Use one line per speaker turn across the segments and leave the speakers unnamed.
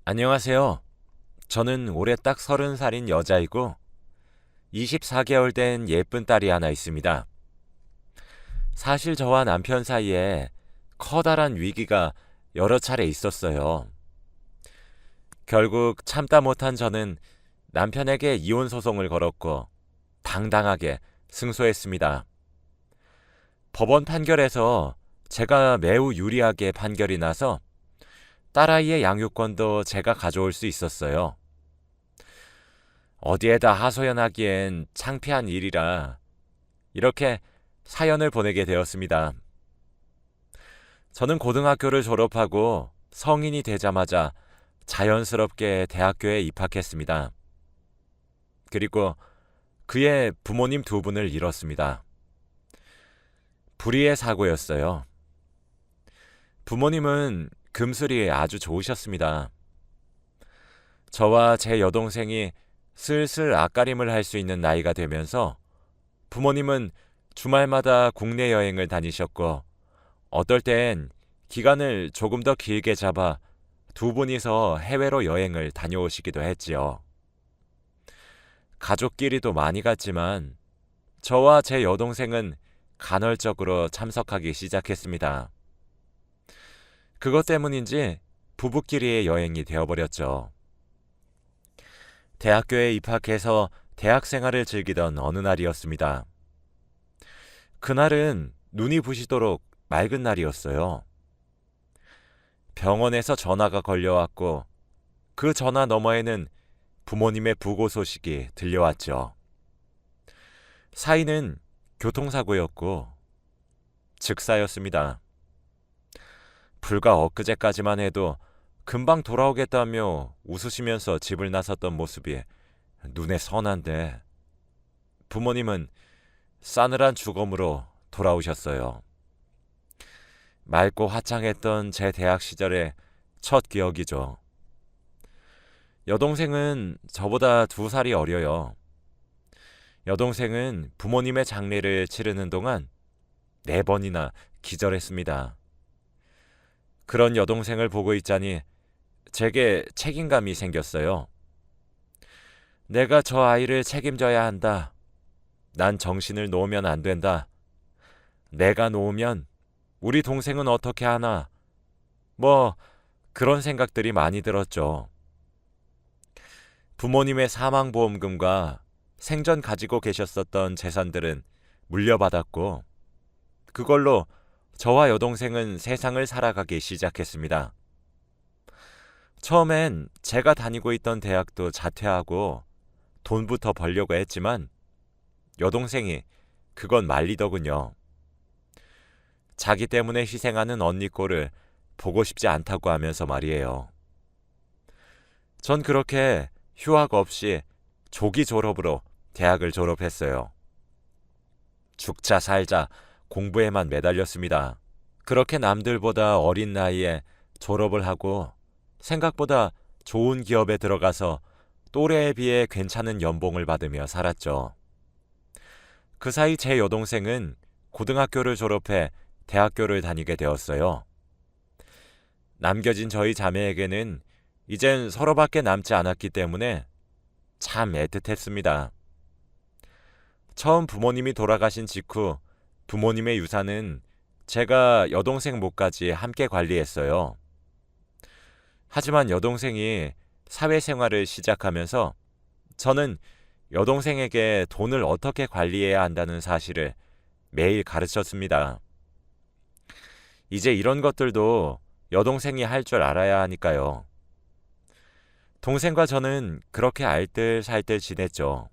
안녕하세요. 저는 올해 딱 30살인 여자이고 24개월 된 예쁜 딸이 하나 있습니다. 사실 저와 남편 사이에 커다란 위기가 여러 차례 있었어요. 결국 참다 못한 저는 남편에게 이혼 소송을 걸었고 당당하게 승소했습니다. 법원 판결에서 제가 매우 유리하게 판결이 나서 딸아이의 양육권도 제가 가져올 수 있었어요. 어디에다 하소연하기엔 창피한 일이라 이렇게 사연을 보내게 되었습니다. 저는 고등학교를 졸업하고 성인이 되자마자 자연스럽게 대학교에 입학했습니다. 그리고 그의 부모님 두 분을 잃었습니다. 불의의 사고였어요. 부모님은 금술이 아주 좋으셨습니다. 저와 제 여동생이 슬슬 앞가림을 할 수 있는 나이가 되면서 부모님은 주말마다 국내 여행을 다니셨고 어떨 땐 기간을 조금 더 길게 잡아 두 분이서 해외로 여행을 다녀오시기도 했지요. 가족끼리도 많이 갔지만 저와 제 여동생은 간헐적으로 참석하기 시작했습니다. 그것 때문인지 부부끼리의 여행이 되어버렸죠. 대학교에 입학해서 대학 생활을 즐기던 어느 날이었습니다. 그날은 눈이 부시도록 맑은 날이었어요. 병원에서 전화가 걸려왔고 그 전화 너머에는 부모님의 부고 소식이 들려왔죠. 사인은 교통사고였고 즉사였습니다. 불과 엊그제까지만 해도 금방 돌아오겠다며 웃으시면서 집을 나섰던 모습이 눈에 선한데 부모님은 싸늘한 죽음으로 돌아오셨어요. 맑고 화창했던 제 대학 시절의 첫 기억이죠. 여동생은 저보다 2살이 어려요. 여동생은 부모님의 장례를 치르는 동안 4번이나 기절했습니다. 그런 여동생을 보고 있자니 제게 책임감이 생겼어요. 내가 저 아이를 책임져야 한다. 난 정신을 놓으면 안 된다. 내가 놓으면 우리 동생은 어떻게 하나. 그런 생각들이 많이 들었죠. 부모님의 사망보험금과 생전 가지고 계셨었던 재산들은 물려받았고 그걸로 저와 여동생은 세상을 살아가기 시작했습니다. 처음엔 제가 다니고 있던 대학도 자퇴하고 돈부터 벌려고 했지만 여동생이 그건 말리더군요. 자기 때문에 희생하는 언니 꼴을 보고 싶지 않다고 하면서 말이에요. 전 그렇게 휴학 없이 조기 졸업으로 대학을 졸업했어요. 죽자 살자 공부에만 매달렸습니다. 그렇게 남들보다 어린 나이에 졸업을 하고 생각보다 좋은 기업에 들어가서 또래에 비해 괜찮은 연봉을 받으며 살았죠. 그 사이 제 여동생은 고등학교를 졸업해 대학교를 다니게 되었어요. 남겨진 저희 자매에게는 이젠 서로밖에 남지 않았기 때문에 참 애틋했습니다. 처음 부모님이 돌아가신 직후 부모님의 유산은 제가 여동생 몫까지 함께 관리했어요. 하지만 여동생이 사회생활을 시작하면서 저는 여동생에게 돈을 어떻게 관리해야 한다는 사실을 매일 가르쳤습니다. 이제 이런 것들도 여동생이 할 줄 알아야 하니까요. 동생과 저는 그렇게 알뜰살뜰 지냈죠.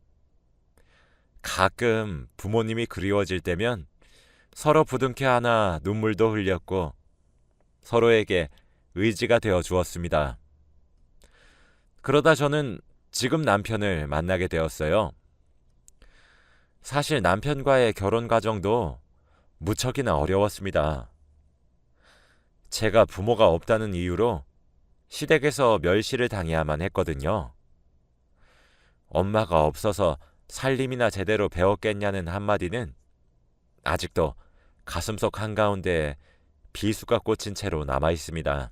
가끔 부모님이 그리워질 때면 서로 부둥켜 안아 눈물도 흘렸고 서로에게 의지가 되어 주었습니다. 그러다 저는 지금 남편을 만나게 되었어요. 사실 남편과의 결혼 과정도 무척이나 어려웠습니다. 제가 부모가 없다는 이유로 시댁에서 멸시를 당해야만 했거든요. 엄마가 없어서 살림이나 제대로 배웠겠냐는 한마디는 아직도 가슴속 한가운데에 비수가 꽂힌 채로 남아 있습니다.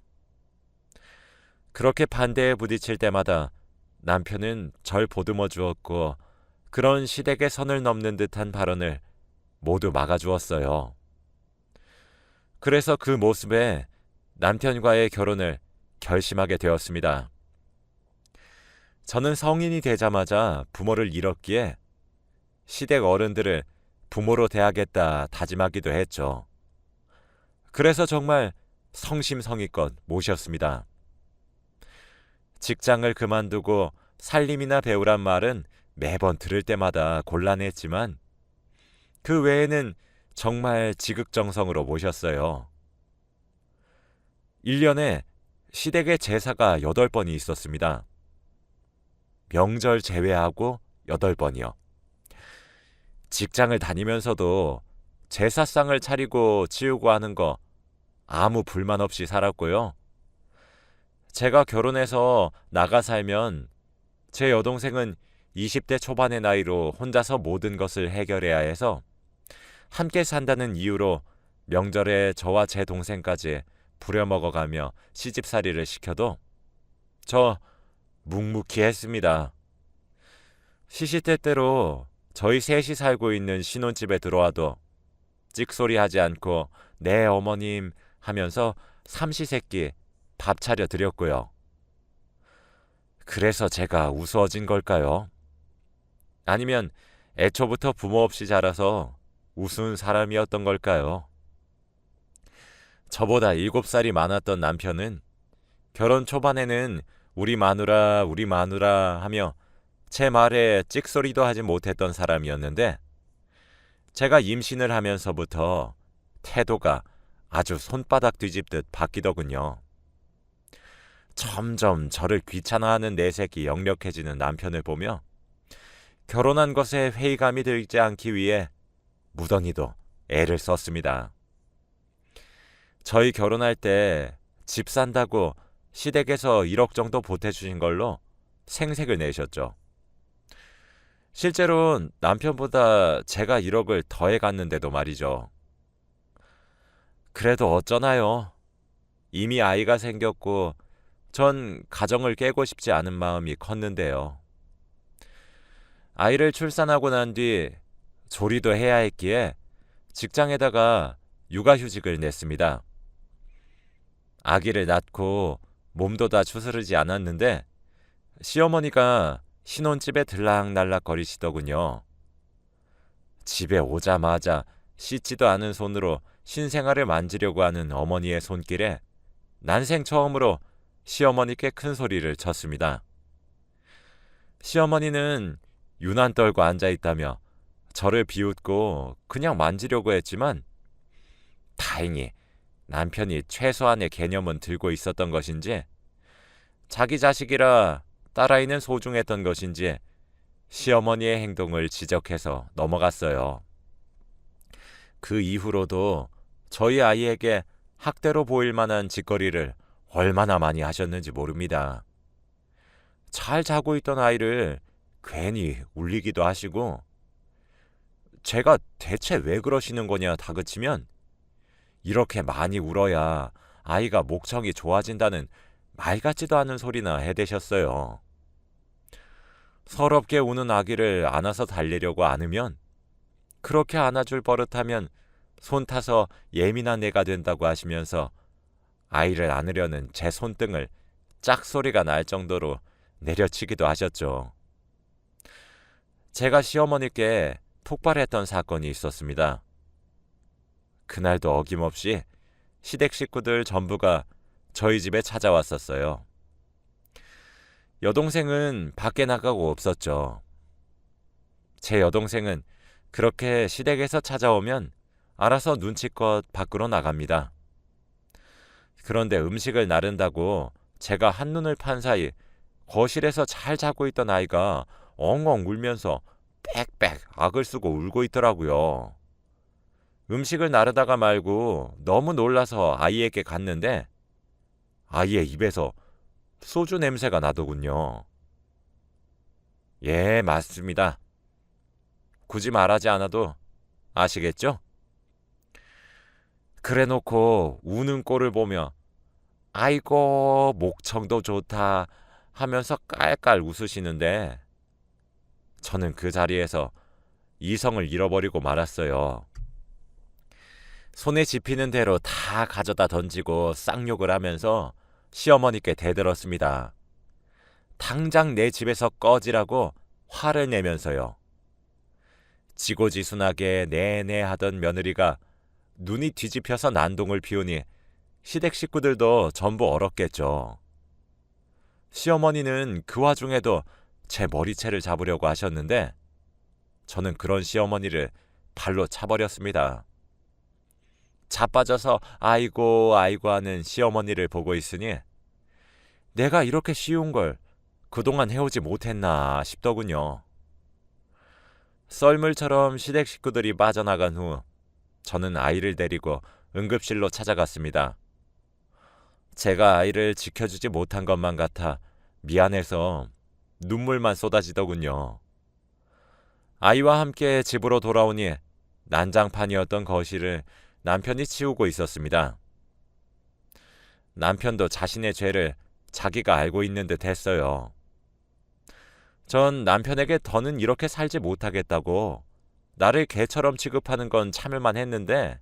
그렇게 반대에 부딪힐 때마다 남편은 절 보듬어 주었고 그런 시댁의 선을 넘는 듯한 발언을 모두 막아주었어요. 그래서 그 모습에 남편과의 결혼을 결심하게 되었습니다. 저는 성인이 되자마자 부모를 잃었기에 시댁 어른들을 부모로 대하겠다 다짐하기도 했죠. 그래서 정말 성심성의껏 모셨습니다. 직장을 그만두고 살림이나 배우란 말은 매번 들을 때마다 곤란했지만 그 외에는 정말 지극정성으로 모셨어요. 1년에 시댁의 제사가 8번이 있었습니다. 명절 제외하고 8번이요. 직장을 다니면서도 제사상을 차리고 치우고 하는 거 아무 불만 없이 살았고요. 제가 결혼해서 나가 살면 제 여동생은 20대 초반의 나이로 혼자서 모든 것을 해결해야 해서 함께 산다는 이유로 명절에 저와 제 동생까지 부려먹어가며 시집살이를 시켜도 저 묵묵히 했습니다. 시시때때로 저희 셋이 살고 있는 신혼집에 들어와도 찍소리 하지 않고 네 어머님 하면서 삼시세끼 밥 차려 드렸고요. 그래서 제가 우스워진 걸까요? 아니면 애초부터 부모 없이 자라서 우스운 사람이었던 걸까요? 저보다 7살이 많았던 남편은 결혼 초반에는 우리 마누라 하며 제 말에 찍소리도 하지 못했던 사람이었는데 제가 임신을 하면서부터 태도가 아주 손바닥 뒤집듯 바뀌더군요. 점점 저를 귀찮아하는 내색이 역력해지는 남편을 보며 결혼한 것에 회의감이 들지 않기 위해 무던히도 애를 썼습니다. 저희 결혼할 때 집 산다고 시댁에서 1억 정도 보태주신 걸로 생색을 내셨죠. 실제로는 남편보다 제가 1억을 더해 갔는데도 말이죠. 그래도 어쩌나요? 이미 아이가 생겼고 전 가정을 깨고 싶지 않은 마음이 컸는데요. 아이를 출산하고 난 뒤 조리도 해야 했기에 직장에다가 육아휴직을 냈습니다. 아기를 낳고 몸도 다 추스르지 않았는데 시어머니가 신혼집에 들락날락 거리시더군요. 집에 오자마자 씻지도 않은 손으로 신생아를 만지려고 하는 어머니의 손길에 난생 처음으로 시어머니께 큰 소리를 쳤습니다. 시어머니는 유난 떨고 앉아있다며 저를 비웃고 그냥 만지려고 했지만 다행히 남편이 최소한의 개념은 들고 있었던 것인지 자기 자식이라 딸아이는 소중했던 것인지 시어머니의 행동을 지적해서 넘어갔어요. 그 이후로도 저희 아이에게 학대로 보일 만한 짓거리를 얼마나 많이 하셨는지 모릅니다. 잘 자고 있던 아이를 괜히 울리기도 하시고 제가 대체 왜 그러시는 거냐 다그치면 이렇게 많이 울어야 아이가 목청이 좋아진다는 말 같지도 않은 소리나 해대셨어요. 서럽게 우는 아기를 안아서 달래려고 안으면 그렇게 안아줄 버릇하면 손 타서 예민한 애가 된다고 하시면서 아이를 안으려는 제 손등을 짝소리가 날 정도로 내려치기도 하셨죠. 제가 시어머니께 폭발했던 사건이 있었습니다. 그날도 어김없이 시댁 식구들 전부가 저희 집에 찾아왔었어요. 여동생은 밖에 나가고 없었죠. 제 여동생은 그렇게 시댁에서 찾아오면 알아서 눈치껏 밖으로 나갑니다. 그런데 음식을 나른다고 제가 한눈을 판 사이 거실에서 잘 자고 있던 아이가 엉엉 울면서 빽빽 악을 쓰고 울고 있더라고요. 음식을 나르다가 말고 너무 놀라서 아이에게 갔는데 아이의 입에서 소주 냄새가 나더군요. 예, 맞습니다. 굳이 말하지 않아도 아시겠죠? 그래놓고 우는 꼴을 보며 아이고, 목청도 좋다 하면서 깔깔 웃으시는데 저는 그 자리에서 이성을 잃어버리고 말았어요. 손에 집히는 대로 다 가져다 던지고 쌍욕을 하면서 시어머니께 대들었습니다. 당장 내 집에서 꺼지라고 화를 내면서요. 지고지순하게 내내 하던 며느리가 눈이 뒤집혀서 난동을 피우니 시댁 식구들도 전부 얼었겠죠. 시어머니는 그 와중에도 제 머리채를 잡으려고 하셨는데 저는 그런 시어머니를 발로 차버렸습니다. 자빠져서 아이고 아이고 하는 시어머니를 보고 있으니 내가 이렇게 쉬운 걸 그동안 해오지 못했나 싶더군요. 썰물처럼 시댁 식구들이 빠져나간 후 저는 아이를 데리고 응급실로 찾아갔습니다. 제가 아이를 지켜주지 못한 것만 같아 미안해서 눈물만 쏟아지더군요. 아이와 함께 집으로 돌아오니 난장판이었던 거실을 남편이 치우고 있었습니다. 남편도 자신의 죄를 자기가 알고 있는 듯 했어요. 전 남편에게 더는 이렇게 살지 못하겠다고 나를 개처럼 취급하는 건 참을만 했는데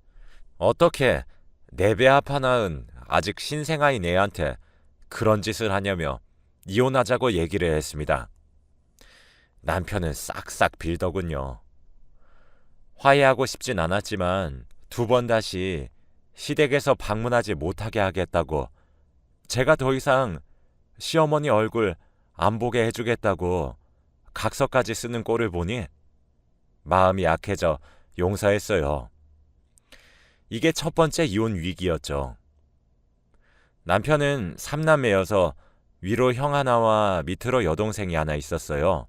어떻게 내 배 아파 낳은 아직 신생아인 애한테 그런 짓을 하냐며 이혼하자고 얘기를 했습니다. 남편은 싹싹 빌더군요. 화해하고 싶진 않았지만 2번 다시 시댁에서 방문하지 못하게 하겠다고 제가 더 이상 시어머니 얼굴 안 보게 해주겠다고 각서까지 쓰는 꼴을 보니 마음이 약해져 용서했어요. 이게 첫 번째 이혼 위기였죠. 남편은 3남매여서 위로 형 하나와 밑으로 여동생이 하나 있었어요.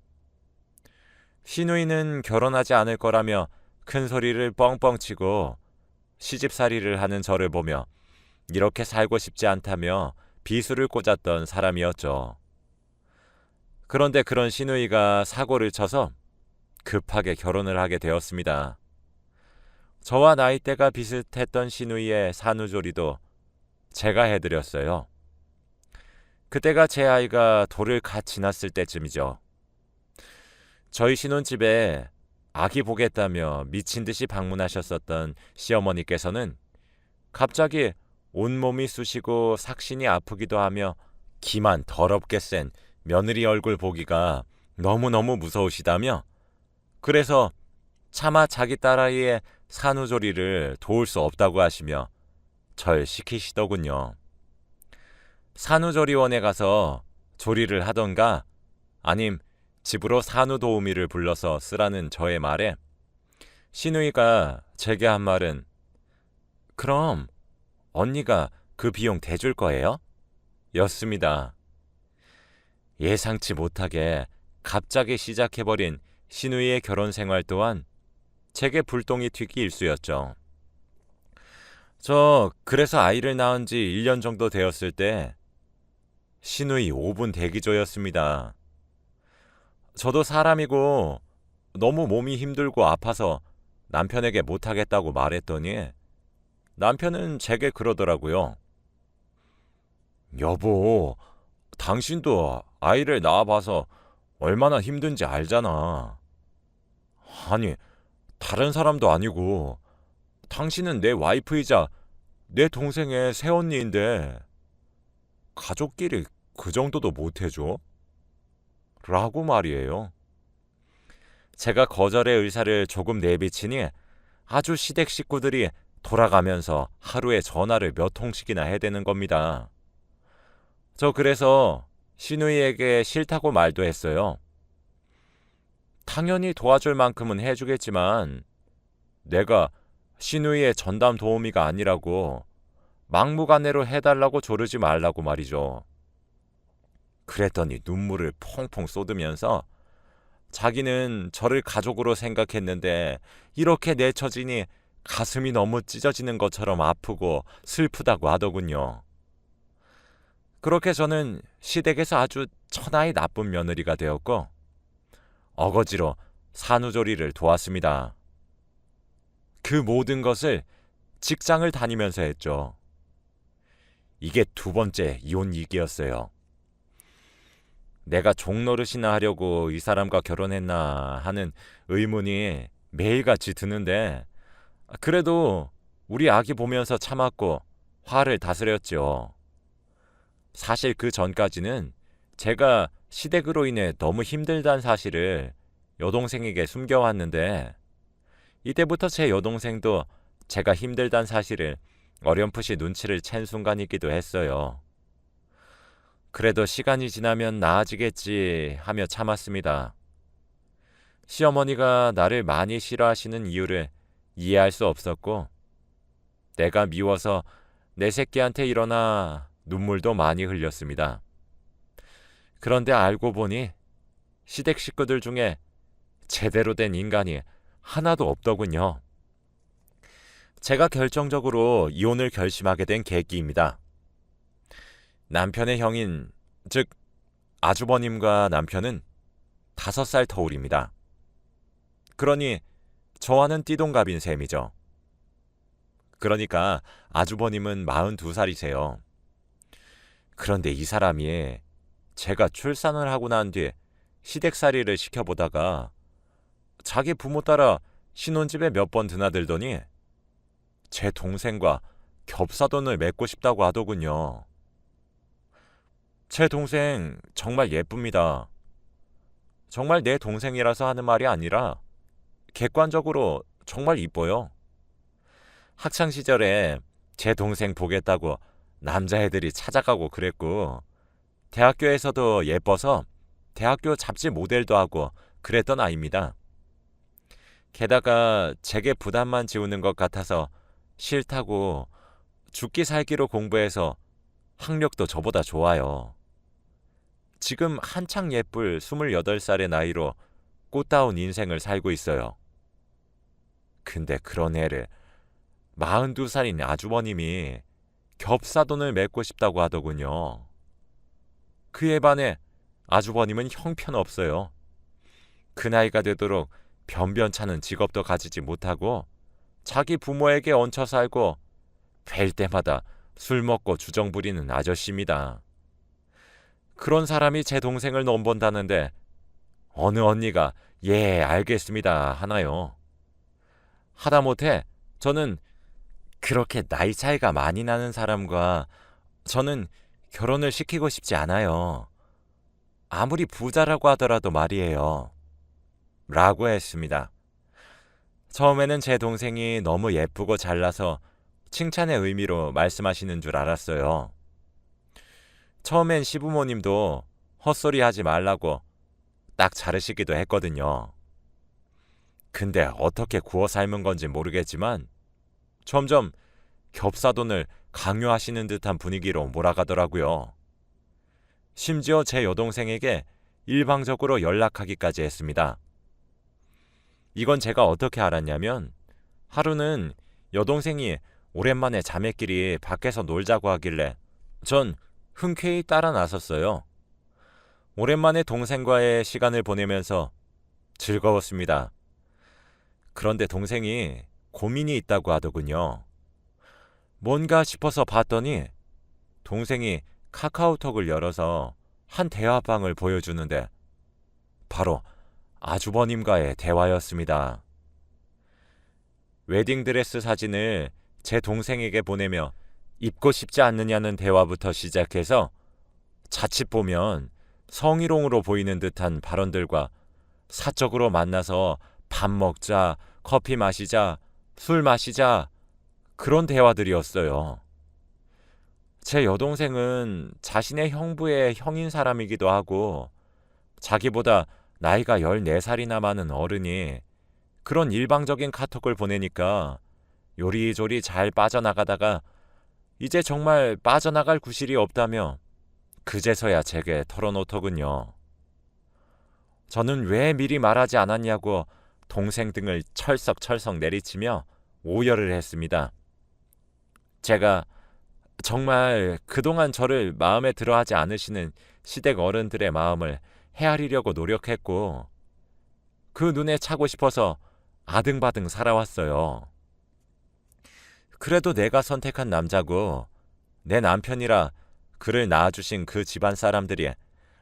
시누이는 결혼하지 않을 거라며 큰 소리를 뻥뻥 치고 시집살이를 하는 저를 보며 이렇게 살고 싶지 않다며 비수를 꽂았던 사람이었죠. 그런데 그런 시누이가 사고를 쳐서 급하게 결혼을 하게 되었습니다. 저와 나이대가 비슷했던 시누이의 산후조리도 제가 해드렸어요. 그때가 제 아이가 돌을 갓 지났을 때쯤이죠. 저희 신혼집에 아기 보겠다며 미친 듯이 방문하셨었던 시어머니께서는 갑자기 온몸이 쑤시고 삭신이 아프기도 하며 기만 더럽게 센 며느리 얼굴 보기가 너무너무 무서우시다며 그래서 차마 자기 딸아이의 산후조리를 도울 수 없다고 하시며 절 시키시더군요. 산후조리원에 가서 조리를 하던가 아님 집으로 산후도우미를 불러서 쓰라는 저의 말에 시누이가 제게 한 말은 그럼 언니가 그 비용 대줄 거예요? 였습니다. 예상치 못하게 갑자기 시작해버린 시누이의 결혼 생활 또한 제게 불똥이 튀기 일쑤였죠. 저 그래서 아이를 낳은 지 1년 정도 되었을 때 시누이 5분 대기조였습니다. 저도 사람이고 너무 몸이 힘들고 아파서 남편에게 못하겠다고 말했더니 남편은 제게 그러더라고요. 여보, 당신도 아이를 낳아봐서 얼마나 힘든지 알잖아. 아니, 다른 사람도 아니고 당신은 내 와이프이자 내 동생의 새언니인데 가족끼리 그 정도도 못해줘? 라고 말이에요. 제가 거절의 의사를 조금 내비치니 아주 시댁 식구들이 돌아가면서 하루에 전화를 몇 통씩이나 해대는 겁니다. 저 그래서 시누이에게 싫다고 말도 했어요. 당연히 도와줄 만큼은 해주겠지만 내가 시누이의 전담 도우미가 아니라고 막무가내로 해달라고 조르지 말라고 말이죠. 그랬더니 눈물을 퐁퐁 쏟으면서 자기는 저를 가족으로 생각했는데 이렇게 내쳐지니 가슴이 너무 찢어지는 것처럼 아프고 슬프다고 하더군요. 그렇게 저는 시댁에서 아주 천하의 나쁜 며느리가 되었고 어거지로 산후조리를 도왔습니다. 그 모든 것을 직장을 다니면서 했죠. 이게 두 번째 이혼 위기였어요. 내가 종노릇이나 하려고 이 사람과 결혼했나 하는 의문이 매일같이 드는데 그래도 우리 아기 보면서 참았고 화를 다스렸죠. 사실 그 전까지는 제가 시댁으로 인해 너무 힘들다는 사실을 여동생에게 숨겨왔는데 이때부터 제 여동생도 제가 힘들다는 사실을 어렴풋이 눈치를 챈 순간이기도 했어요. 그래도 시간이 지나면 나아지겠지 하며 참았습니다. 시어머니가 나를 많이 싫어하시는 이유를 이해할 수 없었고 내가 미워서 내 새끼한테 일어나 눈물도 많이 흘렸습니다. 그런데 알고 보니 시댁 식구들 중에 제대로 된 인간이 하나도 없더군요. 제가 결정적으로 이혼을 결심하게 된 계기입니다. 남편의 형인, 즉 아주버님과 남편은 5살 터울입니다. 그러니 저와는 띠동갑인 셈이죠. 그러니까 아주버님은 42살이세요. 그런데 이 사람이 제가 출산을 하고 난 뒤 시댁살이를 시켜보다가 자기 부모 따라 신혼집에 몇 번 드나들더니 제 동생과 겹사돈을 맺고 싶다고 하더군요. 제 동생 정말 예쁩니다. 정말 내 동생이라서 하는 말이 아니라 객관적으로 정말 이뻐요. 학창시절에 제 동생 보겠다고 남자애들이 찾아가고 그랬고 대학교에서도 예뻐서 대학교 잡지 모델도 하고 그랬던 아이입니다. 게다가 제게 부담만 지우는 것 같아서 싫다고 죽기 살기로 공부해서 학력도 저보다 좋아요. 지금 한창 예쁠 28살의 나이로 꽃다운 인생을 살고 있어요. 근데 그런 애를 42살인 아주버님이 겹사돈을 맺고 싶다고 하더군요. 그에 반해 아주버님은 형편없어요. 그 나이가 되도록 변변찮은 직업도 가지지 못하고 자기 부모에게 얹혀 살고 뵐 때마다 술 먹고 주정 부리는 아저씨입니다. 그런 사람이 제 동생을 넘본다는데 어느 언니가 예 알겠습니다 하나요. 하다못해 저는 그렇게 나이 차이가 많이 나는 사람과 저는 결혼을 시키고 싶지 않아요. 아무리 부자라고 하더라도 말이에요. 라고 했습니다. 처음에는 제 동생이 너무 예쁘고 잘나서 칭찬의 의미로 말씀하시는 줄 알았어요. 처음엔 시부모님도 헛소리 하지 말라고 딱 자르시기도 했거든요. 근데 어떻게 구워 삶은 건지 모르겠지만 점점 겹사돈을 강요하시는 듯한 분위기로 몰아가더라고요. 심지어 제 여동생에게 일방적으로 연락하기까지 했습니다. 이건 제가 어떻게 알았냐면 하루는 여동생이 오랜만에 자매끼리 밖에서 놀자고 하길래 전 흔쾌히 따라 나섰어요. 오랜만에 동생과의 시간을 보내면서 즐거웠습니다. 그런데 동생이 고민이 있다고 하더군요. 뭔가 싶어서 봤더니 동생이 카카오톡을 열어서 한 대화방을 보여주는데 바로 아주버님과의 대화였습니다. 웨딩드레스 사진을 제 동생에게 보내며 입고 싶지 않느냐는 대화부터 시작해서 자칫 보면 성희롱으로 보이는 듯한 발언들과 사적으로 만나서 밥 먹자, 커피 마시자, 술 마시자 그런 대화들이었어요. 제 여동생은 자신의 형부의 형인 사람이기도 하고 자기보다 나이가 14살이나 많은 어른이 그런 일방적인 카톡을 보내니까 요리조리 잘 빠져나가다가 이제 정말 빠져나갈 구실이 없다며 그제서야 제게 털어놓더군요. 저는 왜 미리 말하지 않았냐고 동생 등을 철썩철썩 내리치며 오열을 했습니다. 제가 정말 그동안 저를 마음에 들어하지 않으시는 시댁 어른들의 마음을 헤아리려고 노력했고 그 눈에 차고 싶어서 아등바등 살아왔어요. 그래도 내가 선택한 남자고 내 남편이라 그를 낳아주신 그 집안 사람들이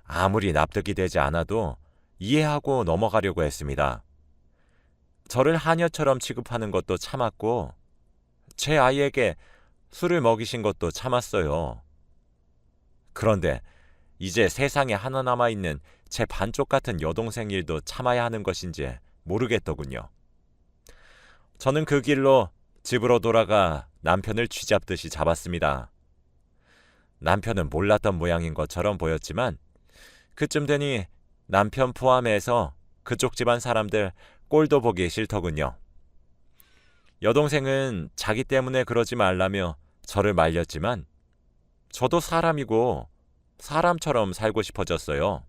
아무리 납득이 되지 않아도 이해하고 넘어가려고 했습니다. 저를 하녀처럼 취급하는 것도 참았고 제 아이에게 술을 먹이신 것도 참았어요. 그런데 이제 세상에 하나 남아있는 제 반쪽 같은 여동생 일도 참아야 하는 것인지 모르겠더군요. 저는 그 길로 집으로 돌아가 남편을 쥐잡듯이 잡았습니다. 남편은 몰랐던 모양인 것처럼 보였지만 그쯤 되니 남편 포함해서 그쪽 집안 사람들 꼴도 보기 싫더군요. 여동생은 자기 때문에 그러지 말라며 저를 말렸지만 저도 사람이고 사람처럼 살고 싶어졌어요.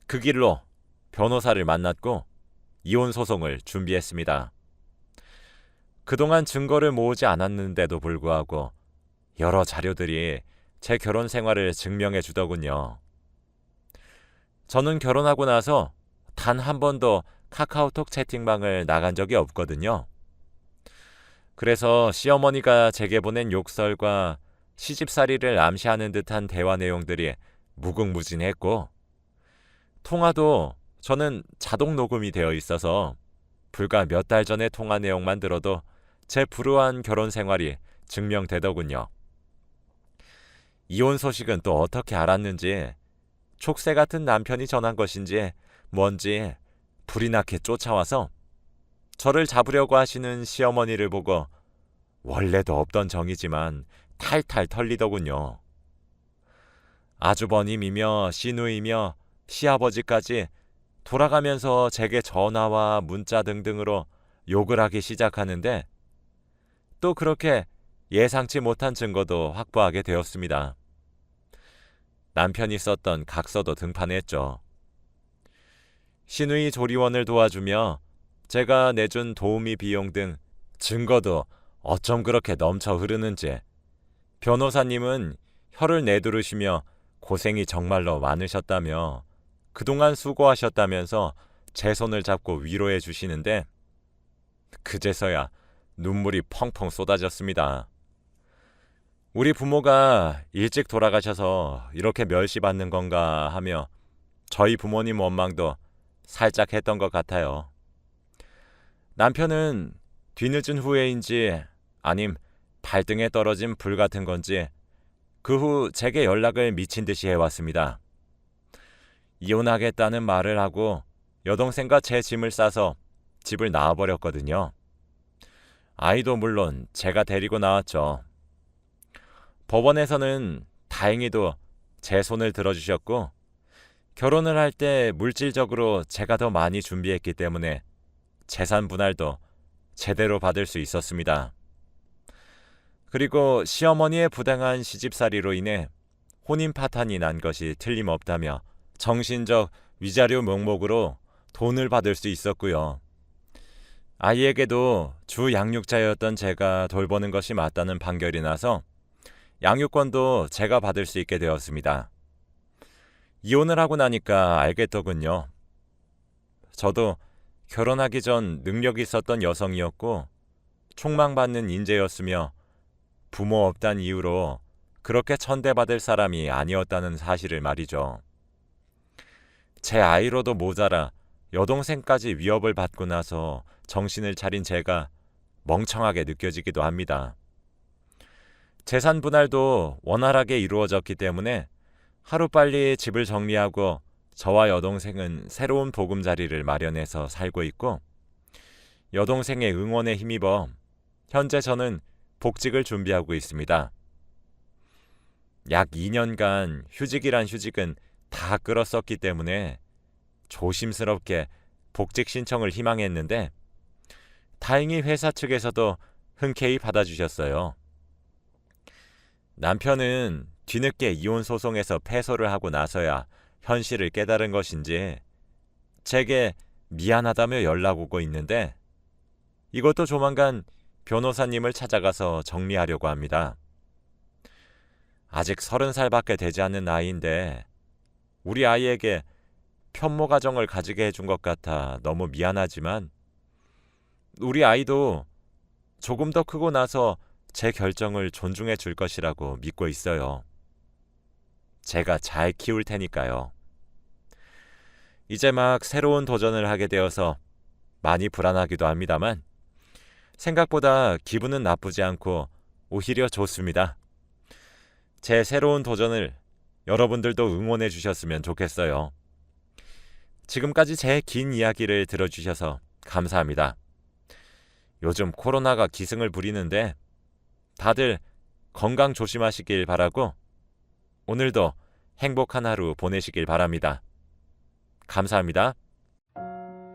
그 길로 변호사를 만났고 이혼 소송을 준비했습니다. 그동안 증거를 모으지 않았는데도 불구하고 여러 자료들이 제 결혼 생활을 증명해 주더군요. 저는 결혼하고 나서 단 한 번도 카카오톡 채팅방을 나간 적이 없거든요. 그래서 시어머니가 제게 보낸 욕설과 시집살이를 암시하는 듯한 대화 내용들이 무궁무진했고 통화도 저는 자동 녹음이 되어 있어서 불과 몇 달 전의 통화 내용만 들어도 제 불우한 결혼 생활이 증명되더군요. 이혼 소식은 또 어떻게 알았는지 촉새 같은 남편이 전한 것인지 뭔지 불이 나게 쫓아와서 저를 잡으려고 하시는 시어머니를 보고 원래도 없던 정이지만 탈탈 털리더군요. 아주버님이며 시누이며 시아버지까지 돌아가면서 제게 전화와 문자 등등으로 욕을 하기 시작하는데 또 그렇게 예상치 못한 증거도 확보하게 되었습니다. 남편이 썼던 각서도 등판했죠. 시누이 조리원을 도와주며 제가 내준 도우미 비용 등 증거도 어쩜 그렇게 넘쳐 흐르는지 변호사님은 혀를 내두르시며 고생이 정말로 많으셨다며 그동안 수고하셨다면서 제 손을 잡고 위로해 주시는데 그제서야 눈물이 펑펑 쏟아졌습니다. 우리 부모가 일찍 돌아가셔서 이렇게 멸시받는 건가 하며 저희 부모님 원망도 살짝 했던 것 같아요. 남편은 뒤늦은 후회인지 아님 발등에 떨어진 불 같은 건지 그 후 제게 연락을 미친 듯이 해왔습니다. 이혼하겠다는 말을 하고 여동생과 제 짐을 싸서 집을 나와버렸거든요. 아이도 물론 제가 데리고 나왔죠. 법원에서는 다행히도 제 손을 들어주셨고 결혼을 할 때 물질적으로 제가 더 많이 준비했기 때문에 재산 분할도 제대로 받을 수 있었습니다. 그리고 시어머니의 부당한 시집살이로 인해 혼인 파탄이 난 것이 틀림없다며 정신적 위자료 명목으로 돈을 받을 수 있었고요. 아이에게도 주 양육자였던 제가 돌보는 것이 맞다는 판결이 나서 양육권도 제가 받을 수 있게 되었습니다. 이혼을 하고 나니까 알겠더군요. 저도 결혼하기 전 능력이 있었던 여성이었고 촉망받는 인재였으며 부모 없단 이유로 그렇게 천대받을 사람이 아니었다는 사실을 말이죠. 제 아이로도 모자라 여동생까지 위협을 받고 나서 정신을 차린 제가 멍청하게 느껴지기도 합니다. 재산 분할도 원활하게 이루어졌기 때문에 하루빨리 집을 정리하고 저와 여동생은 새로운 보금자리를 마련해서 살고 있고 여동생의 응원에 힘입어 현재 저는 복직을 준비하고 있습니다. 약 2년간 휴직이란 휴직은 다 끌었었기 때문에 조심스럽게 복직 신청을 희망했는데 다행히 회사 측에서도 흔쾌히 받아주셨어요. 남편은 뒤늦게 이혼 소송에서 패소를 하고 나서야 현실을 깨달은 것인지 제게 미안하다며 연락 오고 있는데 이것도 조만간 변호사님을 찾아가서 정리하려고 합니다. 아직 30살밖에 되지 않는 나이인데 우리 아이에게 편모 가정을 가지게 해준 것 같아 너무 미안하지만 우리 아이도 조금 더 크고 나서 제 결정을 존중해 줄 것이라고 믿고 있어요. 제가 잘 키울 테니까요. 이제 막 새로운 도전을 하게 되어서 많이 불안하기도 합니다만 생각보다 기분은 나쁘지 않고 오히려 좋습니다. 제 새로운 도전을 여러분들도 응원해 주셨으면 좋겠어요. 지금까지 제 긴 이야기를 들어주셔서 감사합니다. 요즘 코로나가 기승을 부리는데 다들 건강 조심하시길 바라고 오늘도 행복한 하루 보내시길 바랍니다. 감사합니다.